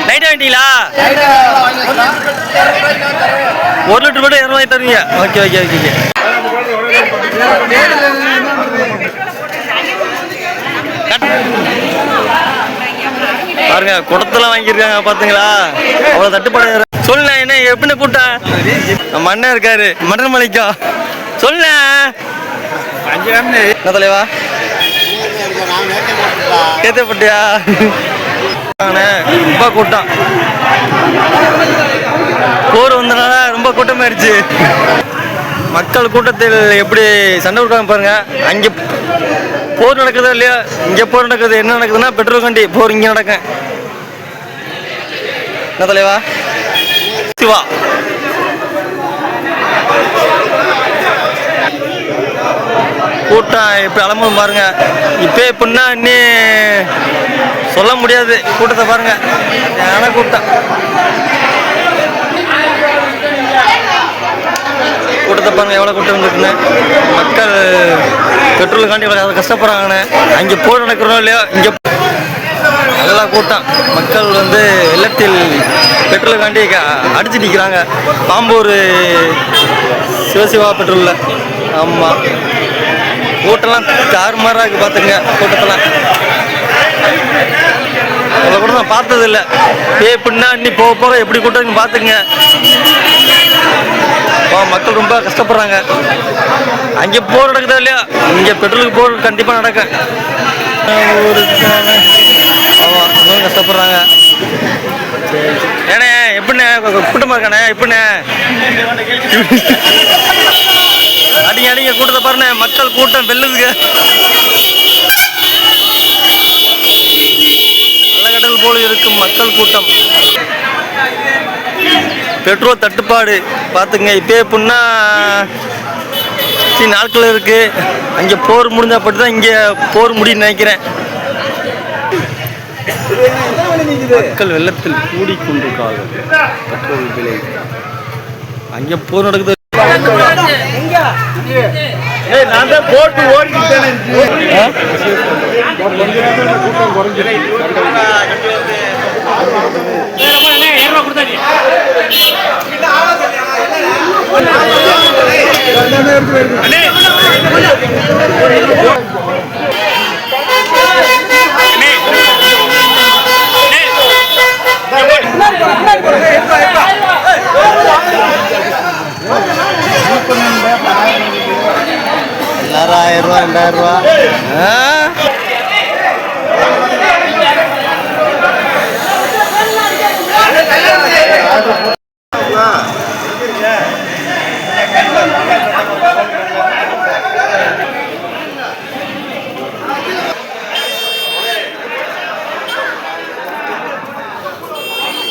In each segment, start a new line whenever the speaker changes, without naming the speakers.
Night வாங்கிட்டீங்களா? 1 litre கூட 200 தருவீங்க. Okay okay okay okay. பாருங்க குடத்தெல்லாம் வாங்கியிருக்காங்க பாத்தீங்களா? அவ்வளோ தட்டுப்பாடு. சொல்லுண்ண என்ன எப்படின்னு கூட்டா? நம்ம அண்ணன் இருக்காரு மட்டன் மலைக்கும். சொல்லுண்ண என்ன தலைவா கேத்தப்பட்டியா? ரொம்ப கூட்டம். போர் வந்தனால ரொம்ப கூட்டமாயிடுச்சு. மக்கள் கூட்டத்தில் எப்படி சண்டை கொடுக்காம பாருங்க. அங்கே போர் நடக்குதா இல்லையா? இங்கே போர் நடக்குது. என்ன நடக்குதுன்னா பெட்ரோல் வண்டி போர் இங்கே நடக்கும். என்ன தலைவா? சிவா கூட்டம் இப்போ அலம்பும் பாருங்க. இப்போ எப்படின்னா இன்னி சொல்ல முடியாது. கூட்டத்தை பாருங்க. ஏன்னா கூட்டம் கூட்டத்தை பாருங்க எவ்வளோ கூட்டம் இருக்குன்னு. மக்கள் பெட்ரோலுக்காண்டி எவ்வளோ கஷ்டப்படுறாங்கன்னு. அங்கே போர் நடக்கிறோம் இல்லையோ இங்கே நல்லா கூட்டம். மக்கள் வந்து வெள்ளத்தில் பெட்ரோலுக்காண்டி அடிச்சு நிற்கிறாங்க. பாம்பூர் சிவசிவா பெட்ரோலில். ஆமாம் கூட்டம்லாம் தாறுமாறாக இருக்குது பார்த்துங்க. கூட்டத்தெல்லாம் அவ்வளோ கூட நான் பார்த்ததில்லை. எப்படின்னா இன்னி போக போகிற எப்படி கூட்டம் பார்த்துங்க. மக்கள் ரொம்ப கஷ்டப்படுறாங்க. அங்கே போர் நடக்குதா இல்லையா? இங்கே பெட்ரோலுக்கு போர் கண்டிப்பாக நடக்கும். ஆமாம் இன்னும் கஷ்டப்படுறாங்க. ஏண்ணே எப்படிண்ணே கூட்டமாக இருக்கானே? எப்படிண்ணே அடிங்க அடிங்க கூட்டத்தை பாருண்ணே. மக்கள் கூட்டம் வெல்லுதுங்க. கடல் போல இருக்கும் மக்கள் கூட்டம். பெட்ரோல் தட்டுப்பாடு பார்த்துங்க. இப்போ எப்படின்னா நாட்கள் இருக்கு. அங்கே போர் முடிஞ்சா பட்டு தான் இங்கே போர் முடியும்னு நினைக்கிறேன். மக்கள் வெள்ளத்தில் கூடிக்கொண்டிருக்காங்க. பெட்ரோல் விலை அங்கே போர் நடக்குது. நான் தான் போட்டு ஓடிக்கிட்டேன். எல்லாரும் 1000 ரூபா 2000 ரூபா.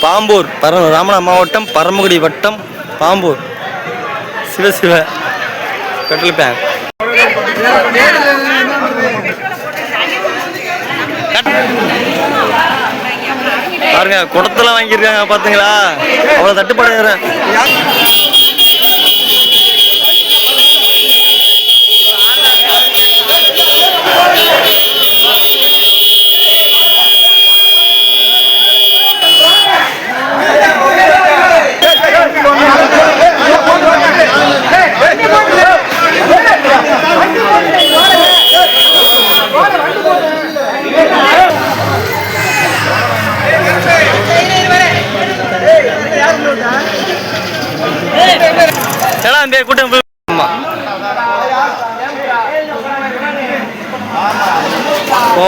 பாம்பூர் ராமநாதபுரம் மாவட்டம் பரமக்குடி வட்டம் பாம்பூர் சிவசிவ பெட்ரோல் பேங்க். பாருங்க குடத்தெல்லாம் வாங்கியிருக்காங்க பாத்தீங்களா? அவ்வளோ தட்டுப்பாடு. கூட்டம் ஓ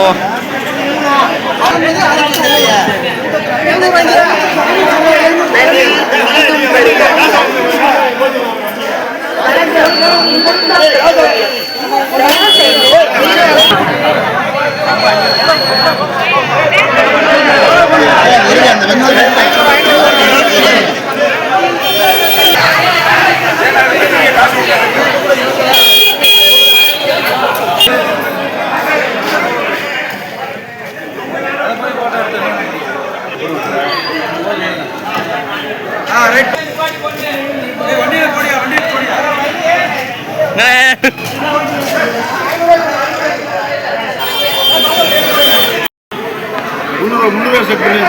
முன்னூறு செட் பண்ணி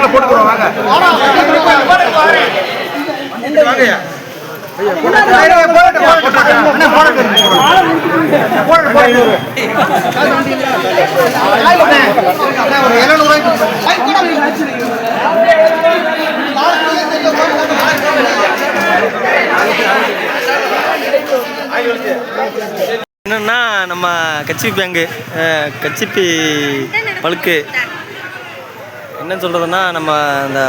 போட்டுக்கிறோம் வாங்க
என்னன்னா நம்ம கச்சிப்பி பேங்கு கச்சிப்பி பழுக்கு என்ன சொல்றதுன்னா நம்ம அந்த